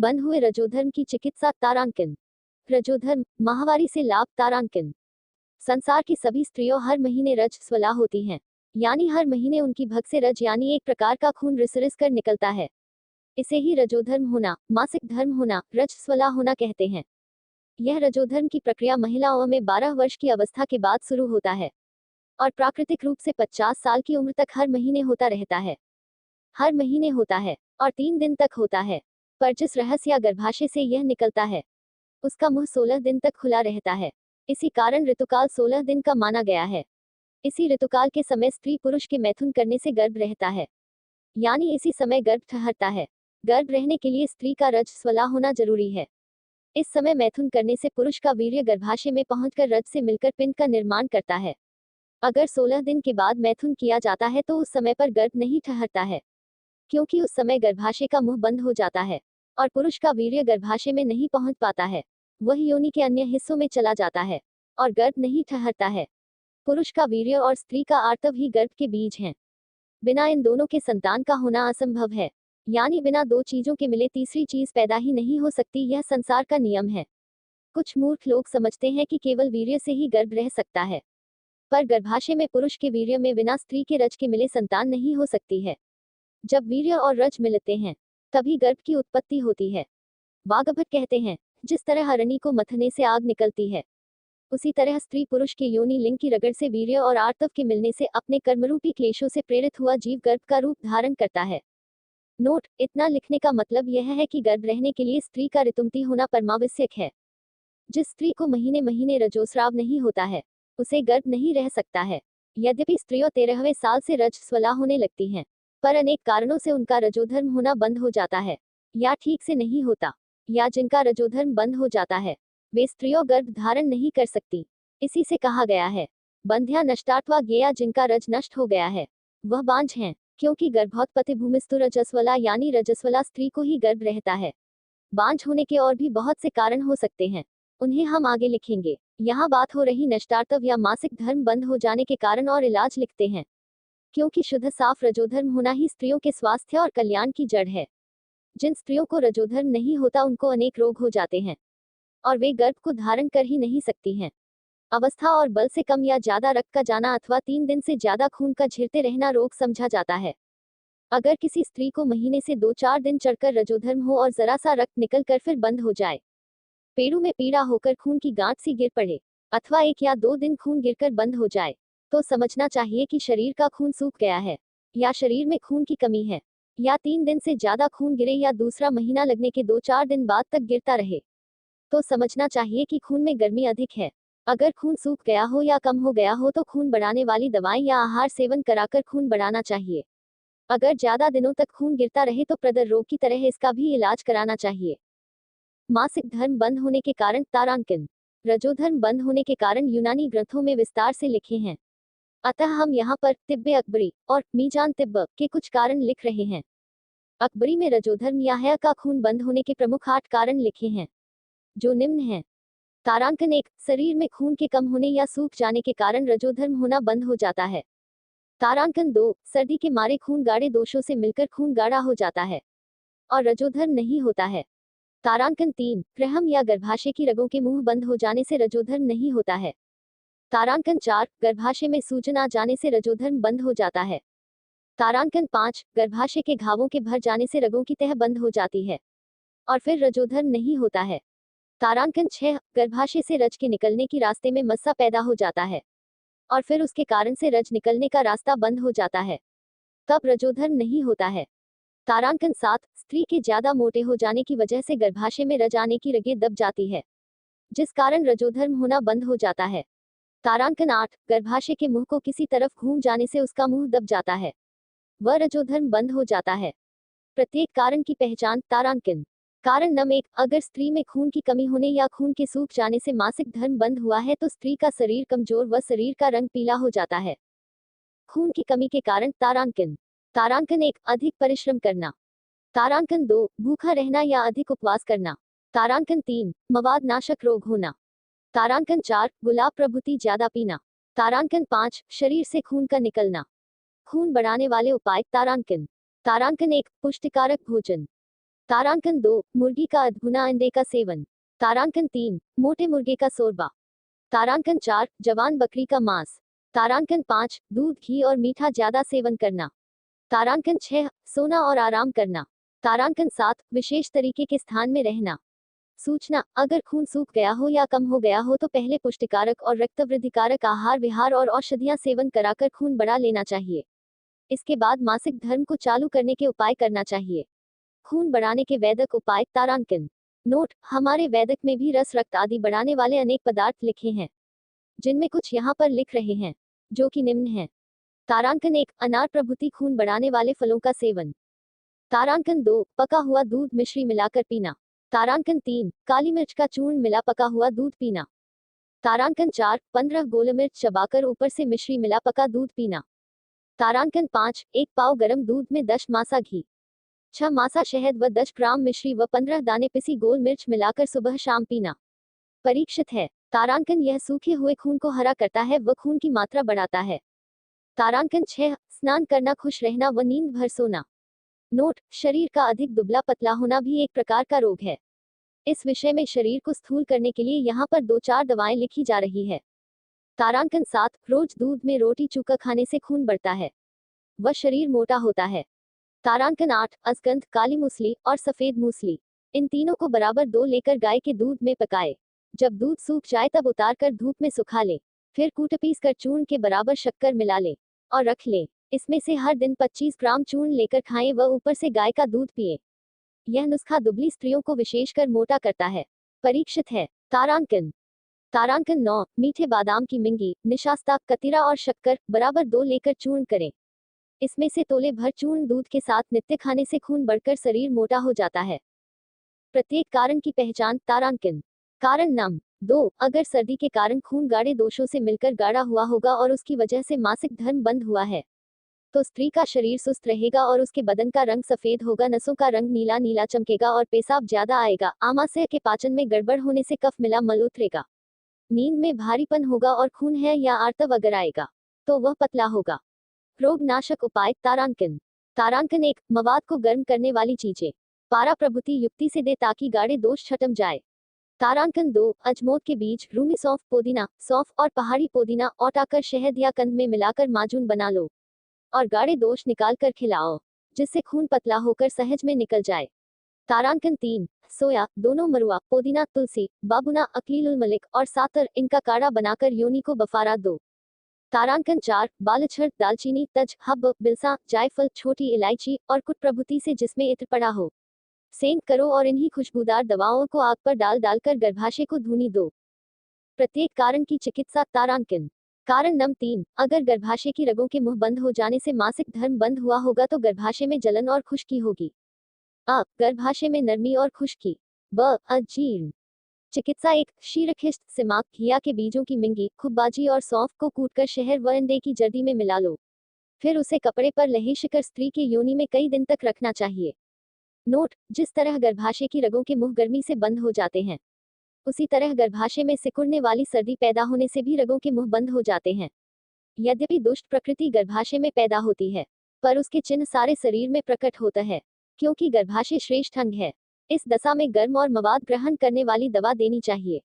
बंद हुए रजोधर्म की चिकित्सा तारांकिन। रजोधर्म, माहवारी से लाभ तारांकिन। संसार की सभी स्त्रियों हर महीने रजस्वला होती हैं, यानी हर महीने उनकी भग से रज यानी एक प्रकार का खून रिस कर निकलता है। इसे ही रजोधर्म होना, मासिक धर्म होना, रजस्वला होना कहते हैं। यह रजोधर्म की प्रक्रिया महिलाओं में 12 वर्ष की अवस्था के बाद शुरू होता है और प्राकृतिक रूप से 50 साल की उम्र तक हर महीने होता रहता है। हर महीने होता है और 3 दिन तक होता है। पर जिस रहस्य या गर्भाशय से यह निकलता है, उसका मुंह 16 दिन तक खुला रहता है। इसी कारण ऋतुकाल 16 दिन का माना गया है। इसी ऋतुकाल के समय स्त्री पुरुष के मैथुन करने से गर्भ रहता है, यानी इसी समय गर्भ ठहरता है। गर्भ रहने के लिए स्त्री का रजस्वला होना जरूरी है। इस समय मैथुन करने से पुरुष का वीर्य गर्भाशय में पहुंचकर रज से मिलकर पिंड का निर्माण करता है। अगर 16 दिन के बाद मैथुन किया जाता है तो उस समय पर गर्भ नहीं ठहरता है, क्योंकि उस समय गर्भाशय का मुंह बंद हो जाता है और पुरुष का वीर्य गर्भाशय में नहीं पहुंच पाता है। वह योनि के अन्य हिस्सों में चला जाता है और गर्भ नहीं ठहरता है। पुरुष का वीर्य और स्त्री का आर्तव ही गर्भ के बीज हैं। बिना इन दोनों के संतान का होना असंभव है, यानी बिना दो चीजों के मिले तीसरी चीज पैदा ही नहीं हो सकती। यह संसार का नियम है। कुछ मूर्ख लोग समझते हैं कि केवल वीर्य से ही गर्भ रह सकता है, पर गर्भाशय में पुरुष के वीर्य में बिना स्त्री के रज के मिले संतान नहीं हो सकती है। जब वीर्य और रज मिलते हैं, तभी गर्भ की उत्पत्ति होती है। वाग्भट कहते हैं, जिस तरह हरणी को मथने से आग निकलती है, उसी तरह स्त्री पुरुष के योनि लिंग की रगड़ से वीर्य और आर्तव के मिलने से अपने कर्मरूपी क्लेशों से प्रेरित हुआ जीव गर्भ का रूप धारण करता है। नोट: इतना लिखने का मतलब यह है कि गर्भ रहने के लिए स्त्री का ऋतुमती होना परमावश्यक है। जिस स्त्री को महीने महीने रजोस्राव नहीं होता है, उसे गर्भ नहीं रह सकता है। यद्यपि स्त्रियों 13वें साल से रजस्वला होने लगती हैं, पर अनेक कारणों से उनका रजोधर्म होना बंद हो जाता है, या ठीक से नहीं होता, या जिनका रजोधर्म बंद हो जाता है, वे स्त्रियों गर्भ धारण नहीं कर सकती। इसी से कहा गया है, बंध्या नष्टात्वा ज्ञेया। जिनका रज नष्ट हो गया है, वह बांझ हैं, क्योंकि गर्भोत्पत्ति भूमिस्तु रजस्वला यानी रजस्वला स्त्री को ही गर्भ रहता है। बांझ होने के और भी बहुत से कारण हो सकते हैं, उन्हें हम आगे लिखेंगे। यहाँ बात हो रही नष्टार्तव या मासिक धर्म बंद हो जाने के कारण और इलाज लिखते हैं, क्योंकि शुद्ध साफ रजोधर्म होना ही स्त्रियों के स्वास्थ्य और कल्याण की जड़ है। जिन स्त्रियों को रजोधर्म नहीं होता उनको अनेक रोग हो जाते हैं और वे गर्भ को धारण कर ही नहीं सकती हैं। अवस्था और बल से कम या ज्यादा रक्त का जाना अथवा 3 दिन से ज्यादा खून का झिरते रहना रोग समझा जाता है। अगर किसी स्त्री को महीने से 2-4 दिन चढ़कर रजोधर्म हो और जरा सा रक्त निकल कर फिर बंद हो जाए, पेड़ों में पीड़ा होकर खून की गांठ सी गिर पड़े, अथवा 1 या 2 दिन खून गिरकर बंद हो जाए, तो समझना चाहिए कि शरीर का खून सूख गया है, या शरीर में खून की कमी है। या 3 दिन से ज्यादा खून गिरे या दूसरा महीना लगने के 2-4 दिन बाद तक गिरता रहे, तो समझना चाहिए कि खून में गर्मी अधिक है। अगर खून सूख गया हो या कम हो गया हो तो खून बढ़ाने वाली दवाएं या आहार सेवन कराकर खून बढ़ाना चाहिए। अगर ज्यादा दिनों तक खून गिरता रहे तो प्रदर रोग की तरह इसका भी इलाज कराना चाहिए। मासिक धर्म बंद होने के कारण तारांकिन। रजोधर्म बंद होने के कारण यूनानी ग्रंथों में विस्तार से लिखे हैं, अतः हम यहाँ पर तिब्बे अकबरी और मीजान तिब्ब के कुछ कारण लिख रहे हैं। अकबरी में रजोधर्म या हया का खून बंद होने के प्रमुख 8 कारण लिखे हैं, जो निम्न हैं। तारांकन 1, शरीर में खून के कम होने या सूख जाने के कारण रजोधर्म होना बंद हो जाता है। तारांकन 2, सर्दी के मारे खून गाढ़े दोषों से मिलकर खून गाढ़ा हो जाता है और रजोधर्म नहीं होता है। तारांकन 3, ग्रहम या गर्भाशय की रगों के मुंह बंद हो जाने से रजोधर्म नहीं होता है। तारांकन 4, गर्भाशय में सूजन आ जाने से रजोधर्म बंद हो जाता है। तारांकन 5, गर्भाशय के घावों के भर जाने से रगों की तह बंद हो जाती है और फिर रजोधर्म नहीं होता है। तारांकन 6, गर्भाशय से रज के निकलने की रास्ते में मस्सा पैदा हो जाता है और फिर उसके कारण से रज निकलने का रास्ता बंद हो जाता है, तब रजोधर्म नहीं होता है। तारांकन 7, स्त्री के ज्यादा मोटे हो जाने की वजह से गर्भाशय में रज आने की रगें दब जाती है, जिस कारण रजोधर्म होना बंद हो जाता है। तारांकन 8, गर्भाशय के मुंह को किसी तरफ घूम जाने से उसका मुंह दब जाता है, वह रजोधर्म बंद हो जाता है। प्रत्येक कारण की पहचान। तारांकन कारण नंबर 1, अगर स्त्री में खून की कमी होने या खून के सूख जाने से मासिक धर्म बंद हुआ है तो स्त्री का शरीर कमजोर व शरीर का रंग पीला हो जाता है। खून की कमी के कारण। तारांकन तारांकन 1, अधिक परिश्रम करना। तारांकन 2, भूखा रहना या अधिक उपवास करना। तारांकन 3, मवाद नाशक रोग होना। तारांकन 4, गुलाब प्रभृति ज्यादा पीना। तारांकन 5, शरीर से खून का निकलना। खून बढ़ाने वाले उपाय। तारांकन 1, पुष्टिकारक भोजन। तारांकन 2, मुर्गी का अधभुना अंडे का सेवन। तारांकन 3, मोटे मुर्गे का शोरबा। तारांकन 4, जवान बकरी का मांस। तारांकन 5, दूध घी और मीठा ज्यादा सेवन करना। तारांकन 6, सोना और आराम करना। तारांकन 7, विशेष तरीके के स्थान में रहना। सूचना, अगर खून सूख गया हो या कम हो गया हो तो पहले पुष्टिकारक और रक्तवृद्धिकारक आहार विहार और औषधियां सेवन कराकर खून बढ़ा लेना चाहिए। इसके बाद मासिक धर्म को चालू करने के उपाय करना चाहिए। खून बढ़ाने के वैदिक उपाय। तारांकन। नोट, हमारे वैदिक में भी रस रक्त आदि बढ़ाने वाले अनेक पदार्थ लिखे हैं, जिनमें कुछ यहाँ पर लिख रहे हैं, जो कि निम्न है। तारांकन 1, अनार प्रभृति खून बढ़ाने वाले फलों का सेवन। तारांकन 2, पका हुआ दूध मिश्री मिलाकर पीना। तारांकन 3, काली मिर्च का चूर्ण मिला पका हुआ दूध पीना। तारांकन 4, 15 गोल मिर्च चबाकर ऊपर से मिश्री मिला पका दूध पीना। तारांकन 5, 1 पाव गर्म दूध में 10 मासा घी, 6 मासा शहद व 10 ग्राम मिश्री व 15 दाने पिसी गोल मिर्च मिलाकर सुबह शाम पीना। परीक्षित है। तारांकन यह सूखे हुए खून को हरा करता है व खून की मात्रा बढ़ाता है। तारांकन 6, स्नान करना खुश रहना व नींद भर सोना। नोट, शरीर का अधिक दुबला पतला होना भी एक प्रकार का रोग है। इस विषय में शरीर को स्थूल करने के लिए यहाँ पर 2-4 दवाएं लिखी जा रही है। तारांकन 7, रोज दूध में रोटी चूका खाने से खून बढ़ता है व शरीर मोटा होता है। तारांकन 8, असगंध, काली मूसली और सफेद मूसली, इन तीनों को बराबर 2 लेकर गाय के दूध में पकाए। जब दूध सूख जाए तब उतार कर धूप में सुखा ले, फिर कूट पीस कर चूर्ण के बराबर शक्कर मिला ले और रख ले। इसमें से हर दिन 25 ग्राम चूर्ण लेकर खाएं व ऊपर से गाय का दूध पिए। यह नुस्खा दुबली स्त्रियों को विशेषकर मोटा करता है। परीक्षित है। तारांकन। तारांकन 9, मीठे बादाम की मिंगी, निशास्ता, कतीरा और शक्कर बराबर 2 लेकर चूर्ण करें। इसमें से तोले भर चूर्ण दूध के साथ नित्य खाने से खून बढ़कर शरीर मोटा हो जाता है। प्रत्येक कारण की पहचान। तारांकन। कारण नम 2, अगर सर्दी के कारण खून गाढ़े दोषों से मिलकर गाढ़ा हुआ होगा और उसकी वजह से मासिक धर्म बंद हुआ है, तो स्त्री का शरीर सुस्त रहेगा और उसके बदन का रंग सफेद होगा, नसों का रंग नीला नीला चमकेगा और पेशाब ज्यादा आएगा। आमाशय के पाचन में गड़बड़ होने से कफ मिला मल उतरेगा। नींद में भारीपन होगा और खून है या आर्तव अगर आएगा तो वह पतला होगा। रोग नाशक उपाय। तारांकन। तारांकन 1, मवाद को गर्म करने वाली चीजें। पारा प्रभृति युक्ति से दे ताकि गाढ़े दोष छटम जाए। तारांकन 2, अजमोद के बीज, रूमी सौंफ, पुदीना, सौंफ और पहाड़ी पुदीना औटाकर शहद या कंद में मिलाकर माजून बना लो और गाढ़े दोष निकाल कर खिलाओ, जिससे खून पतला होकर सहज में निकल जाए। तारांकन 3, सोया, दोनों मरुआ, पुदीना, तुलसी, बाबुना, अकीलुल मलिक और सातर, इनका काढ़ा बनाकर योनि को बफारा दो। तारांकन 4, बालछड़, दालचीनी, तज, हब्ब, बिलसा, जायफल, छोटी इलायची और कुट प्रभृति से जिसमें इत्र पड़ा हो, सेंक करो और इन्हीं खुशबूदार दवाओं को आग पर डाल डालकर गर्भाशय को धूनी दो। प्रत्येक कारण की चिकित्सा। तारांकन। कारण नम 3, अगर गर्भाशय की रगों के मुंह बंद हो जाने से मासिक धर्म बंद हुआ होगा तो गर्भाशय में जलन और खुश्की होगी। अ, गर्भाशय में नरमी और खुश्की। ब, अजीर्ण। चिकित्सा 1, शीरखिष्ट, सिमाक, घिया के बीजों की मिंगी, खुब्बाजी और सौंफ को कूटकर शहद व अंडे की जर्दी में मिला लो, फिर उसे कपड़े पर लहेशकर स्त्री के योनि में कई दिन तक रखना चाहिए। नोट, जिस तरह गर्भाशय की रगों के मुंह गर्मी से बंद हो जाते हैं, उसी तरह गर्भाशय में सिकुड़ने वाली सर्दी पैदा होने से भी रगों के मुंह बंद हो जाते हैं। यद्यपि दुष्ट प्रकृति गर्भाशय में पैदा होती है, पर उसके चिन्ह सारे शरीर में प्रकट होता है, क्योंकि गर्भाशय श्रेष्ठ अंग है। इस दशा में गर्म और मवाद ग्रहण करने वाली दवा देनी चाहिए,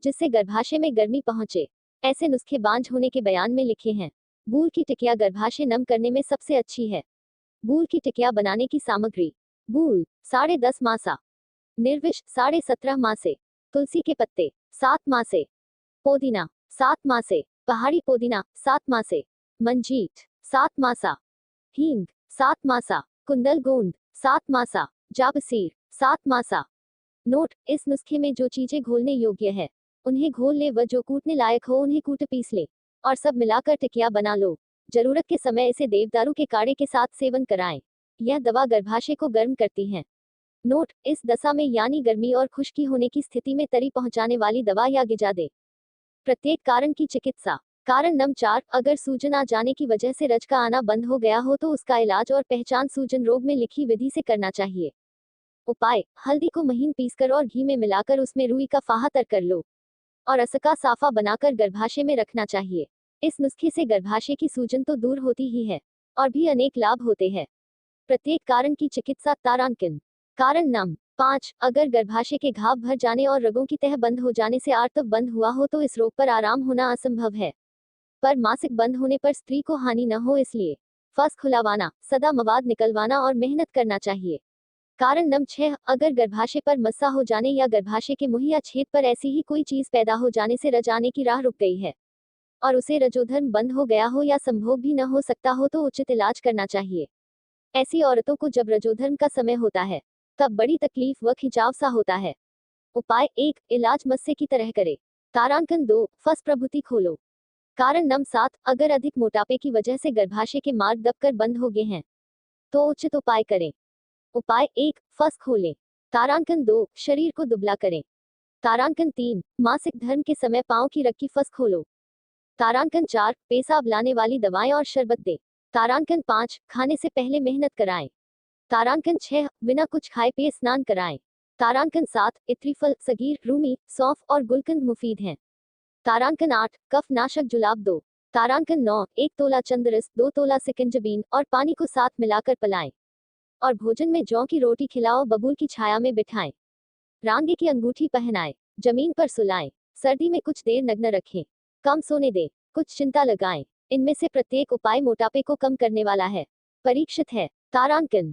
जिससे गर्भाशय में गर्मी पहुंचे। ऐसे नुस्खे बांझ होने के बयान में लिखे हैं। बूल की टिकिया गर्भाशय नम करने में सबसे अच्छी है। बूल की टिकिया बनाने की सामग्री। बूल 10.5 मासा, निर्विष 17.5 मासे, तुलसी के पत्ते 7 मासे, पुदीना 7 मासे, पहाड़ी पुदीना 7 मासे, मंजीत 7 मासा, हींग 7 मासा, कुंदल गोंद 7 मासा, जापसीर 7 मासा। नोट, इस नुस्खे में जो चीजें घोलने योग्य है उन्हें घोल ले व जो कूटने लायक हो उन्हें कूट पीस ले और सब मिलाकर टिकिया बना लो। जरूरत के समय इसे देवदारू के काढ़े के साथ सेवन कराएं। यह दवा गर्भाशय को गर्म करती है। नोट, इस दशा में यानी गर्मी और खुश्की होने की स्थिति में तरी पहुंचाने वाली दवा या गिजा दे। प्रत्येक कारण की चिकित्सा। कारण नम 4, अगर सूजन आ जाने की वजह से रज का आना बंद हो गया हो तो उसका इलाज और पहचान सूजन रोग में लिखी विधि से करना चाहिए। उपाय, हल्दी को महीन पीसकर और घी में मिलाकर उसमें रुई का फाहा तर कर लो और असका साफा बनाकर गर्भाशय में रखना चाहिए। इस नुस्खे से गर्भाशय की सूजन तो दूर होती ही है और भी अनेक लाभ होते हैं। प्रत्येक कारण की चिकित्सा। तारांकन। कारण नम 5 अगर गर्भाशय के घाव भर जाने और रगों की तह बंद हो जाने से आर्तव बंद हुआ हो तो इस रोग पर आराम होना असंभव है, पर मासिक बंद होने पर स्त्री को हानि न हो इसलिए फस खुलावाना, सदा मवाद निकलवाना और मेहनत करना चाहिए। कारण नंबर 6 अगर गर्भाशय पर मस्सा हो जाने या गर्भाशय के मुंह या छेद पर ऐसी ही कोई चीज पैदा हो जाने से रज आने की राह रुक गई है और उसे रजोधर्म बंद हो गया हो या संभोग भी न हो सकता हो तो उचित इलाज करना चाहिए। ऐसी औरतों को जब रजोधर्म का समय होता है तब बड़ी तकलीफ व खिंचाव सा होता है। उपाय 1 इलाज मस्से की तरह करे। तारांकन 2 फस प्रभुति खोलो। कारण नंबर 7 अगर अधिक मोटापे की वजह से गर्भाशय के मार्ग दबकर बंद हो गए हैं तो उचित उपाय करें। उपाय 1 फस खोलें। तारांकन 2 शरीर को दुबला करें। तारांकन 3 मासिक धर्म के समय पांव की रग की फस खोलो। तारांकन 4 पेशाब लाने वाली दवाएं और शरबत दें। तारांकन 5 खाने से पहले मेहनत कराएं। तारांकन 6 बिना कुछ खाए पिए स्नान कराएं। तारांकन 7 इत्रीफल सगीर रूमी सौंफ और गुलकंद मुफीद हैं। तारांकन 8 कफ नाशक जुलाब दो। तारांकन 9 1 तोला चंदरस 2 तोला सिकंजबीन और पानी को साथ मिलाकर पिलाएं और भोजन में जौ की रोटी खिलाओ, बबूल की छाया में बिठाएं, रांगे की अंगूठी पहनाएं, जमीन पर सुलाएं, सर्दी में कुछ देर नग्न रखें, कम सोने दें, कुछ चिंता लगाएं। इनमें से प्रत्येक उपाय मोटापे को कम करने वाला है, परीक्षित है। तारांकन